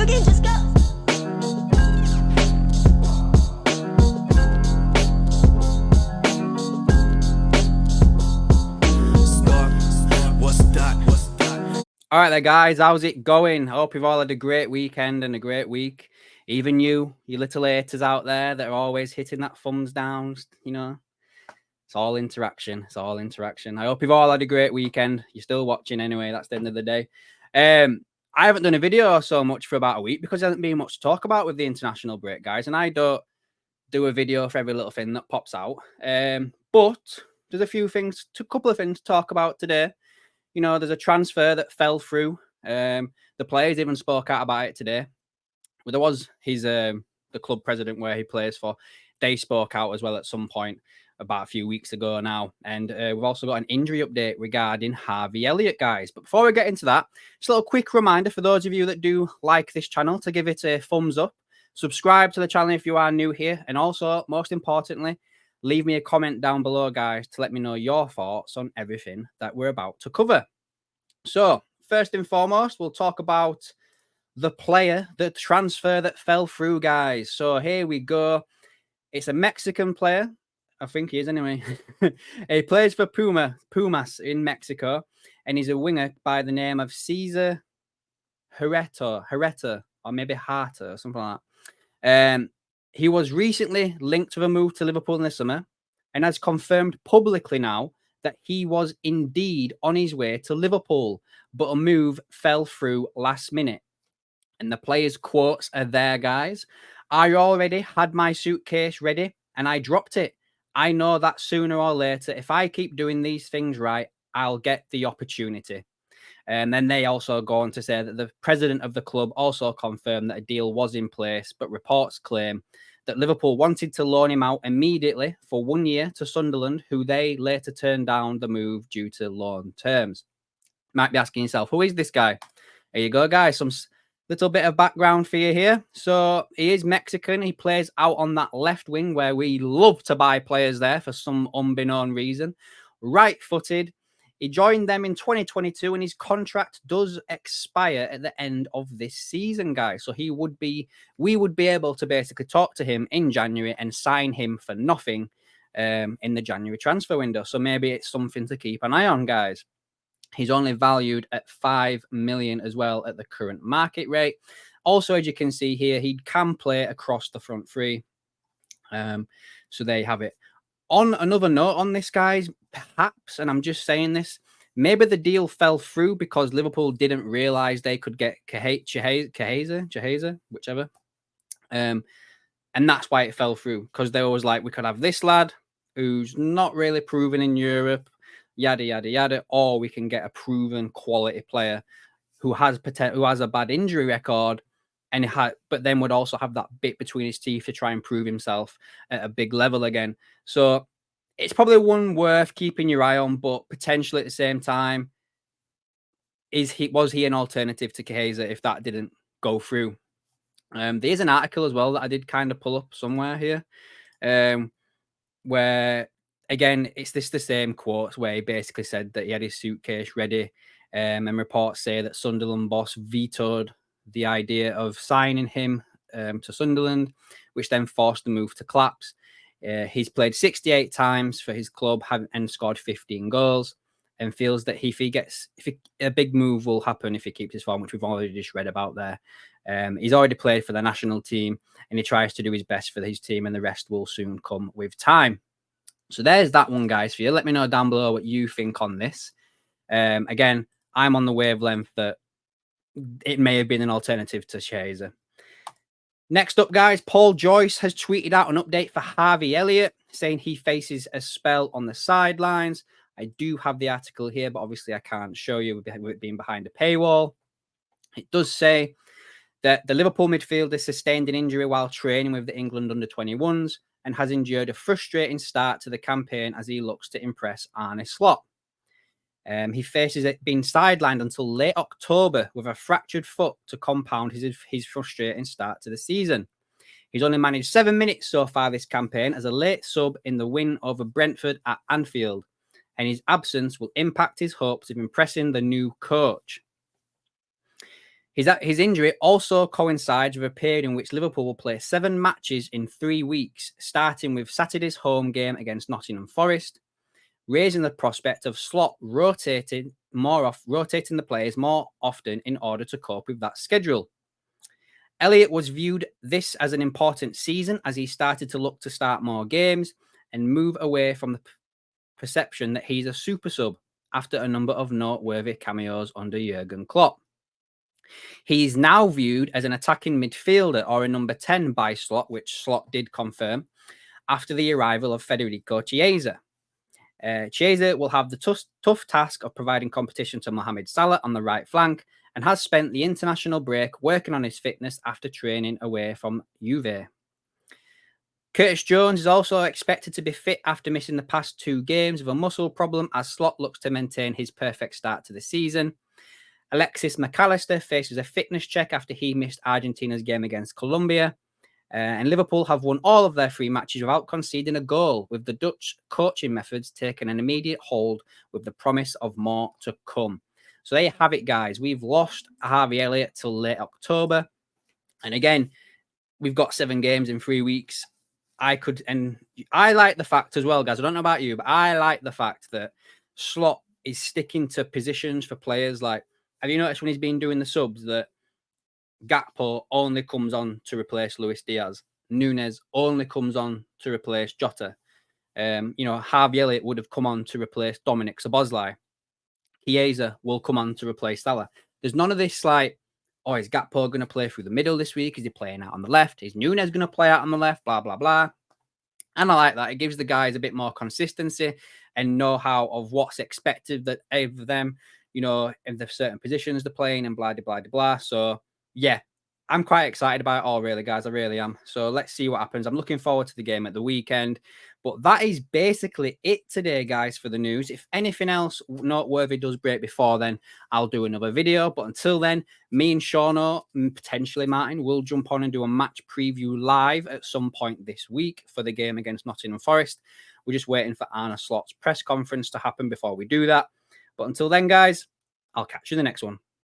you can just go. All right there, guys. How's it going? I hope you've all had a great weekend and a great week. Even you little haters out there that are always hitting that thumbs down, you know, it's all interaction. It's all interaction. I hope you've all had a great weekend. You're still watching anyway. That's the end of the day. I haven't done a video so much for about a week because there hasn't been much to talk about with the international break, guys. And I don't do a video for every little thing that pops out. But there's a couple of things to talk about today. You know, there's a transfer that fell through. The players even spoke out about it today. Well, there was the club president where he plays for. They spoke out as well at some point about a few weeks ago now. And we've also got an injury update regarding Harvey Elliott, guys. But before we get into that, just a little quick reminder for those of you that do like this channel to give it a thumbs up. Subscribe to the channel if you are new here. And also, most importantly, leave me a comment down below, guys, to let me know your thoughts on everything that we're about to cover. So, first and foremost, we'll talk about the transfer that fell through, guys. So, here we go. It's a Mexican player. I think he is anyway. He plays for Pumas in Mexico, and he's a winger by the name of Cesar Herrera, or maybe Harta, or something like that. He was recently linked with a move to Liverpool in the summer and has confirmed publicly now that he was indeed on his way to Liverpool, but a move fell through last minute. And the player's quotes are there, guys. I already had my suitcase ready and I dropped it. I know that sooner or later, if I keep doing these things right, I'll get the opportunity. And then they also go on to say that the president of the club also confirmed that a deal was in place, but reports claim that Liverpool wanted to loan him out immediately for 1 year to Sunderland, who they later turned down the move due to loan terms. Might be asking yourself, who is this guy? There you go, guys. Some little bit of background for you here. So he is Mexican. He plays out on that left wing where we love to buy players there for some unbeknown reason. Right-footed. He joined them in 2022 and his contract does expire at the end of this season, guys. So we would be able to basically talk to him in January and sign him for nothing in the January transfer window. So maybe it's something to keep an eye on, guys. He's only valued at 5 million as well at the current market rate. Also, as you can see here, he can play across the front three. So there you have it. On another note on this, guys, perhaps, and I'm just saying this, maybe the deal fell through because Liverpool didn't realize they could get Chiesa, whichever. And that's why it fell through, because they was like, we could have this lad who's not really proven in Europe, yada, yada, yada, or we can get a proven quality player who has a bad injury record, but then would also have that bit between his teeth to try and prove himself at a big level again. So it's probably one worth keeping your eye on, but potentially at the same time, was he an alternative to Chiesa if that didn't go through? There's an article as well that I did kind of pull up somewhere here, where again it's the same quotes where he basically said that he had his suitcase ready, and reports say that Sunderland boss vetoed the idea of signing him to Sunderland, which then forced the move to collapse. He's played 68 times for his club and scored 15 goals, and feels that a big move will happen if he keeps his form, which we've already just read about there. He's already played for the national team, and he tries to do his best for his team, and the rest will soon come with time. So there's that one, guys, for you. Let me know down below what you think on this. Again, I'm on the wavelength that it may have been an alternative to Chiesa. Next up, guys, Paul Joyce has tweeted out an update for Harvey Elliott, saying he faces a spell on the sidelines. I do have the article here, but obviously I can't show you with it being behind a paywall. It does say that the Liverpool midfielder sustained an injury while training with the England under-21s and has endured a frustrating start to the campaign as he looks to impress Arne Slot. He faces it being sidelined until late October with a fractured foot to compound his frustrating start to the season. He's only managed 7 minutes so far this campaign as a late sub in the win over Brentford at Anfield, and his absence will impact his hopes of impressing the new coach. His injury also coincides with a period in which Liverpool will play 7 matches in 3 weeks, starting with Saturday's home game against Nottingham Forest, raising the prospect of Slot rotating the players more often in order to cope with that schedule. Elliott was viewed this as an important season as he started to look to start more games and move away from the perception that he's a super sub after a number of noteworthy cameos under Jurgen Klopp. He's now viewed as an attacking midfielder or a number 10 by Slot, which Slot did confirm after the arrival of Federico Chiesa. Chiesa will have the tough task of providing competition to Mohamed Salah on the right flank and has spent the international break working on his fitness after training away from Juve. Curtis Jones is also expected to be fit after missing the past 2 games with a muscle problem as Slot looks to maintain his perfect start to the season. Alexis McAllister faces a fitness check after he missed Argentina's game against Colombia. And Liverpool have won all of their 3 matches without conceding a goal, with the Dutch coaching methods taking an immediate hold with the promise of more to come. So there you have it, guys. We've lost Harvey Elliott till late October. And again, we've got 7 games in 3 weeks. I like the fact as well, guys. I don't know about you, but I like the fact that Slot is sticking to positions for players. Like, have you noticed when he's been doing the subs that Gakpo only comes on to replace Luis Diaz? Nunes only comes on to replace Jota. Harvey Elliott would have come on to replace Dominic Szoboszlai. Chiesa will come on to replace Salah. There's none of this like, oh, is Gakpo going to play through the middle this week? Is he playing out on the left? Is Nunes going to play out on the left? Blah, blah, blah. And I like that. It gives the guys a bit more consistency and know-how of what's expected of them, in the certain positions they're playing and blah, blah, blah, blah. So, yeah, I'm quite excited about it all, really, guys. I really am. So let's see what happens. I'm looking forward to the game at the weekend. But that is basically it today, guys, for the news. If anything else noteworthy does break before then, I'll do another video. But until then, me and Shauno, and potentially Martin, will jump on and do a match preview live at some point this week for the game against Nottingham Forest. We're just waiting for Arne Slot's press conference to happen before we do that. But until then, guys, I'll catch you in the next one.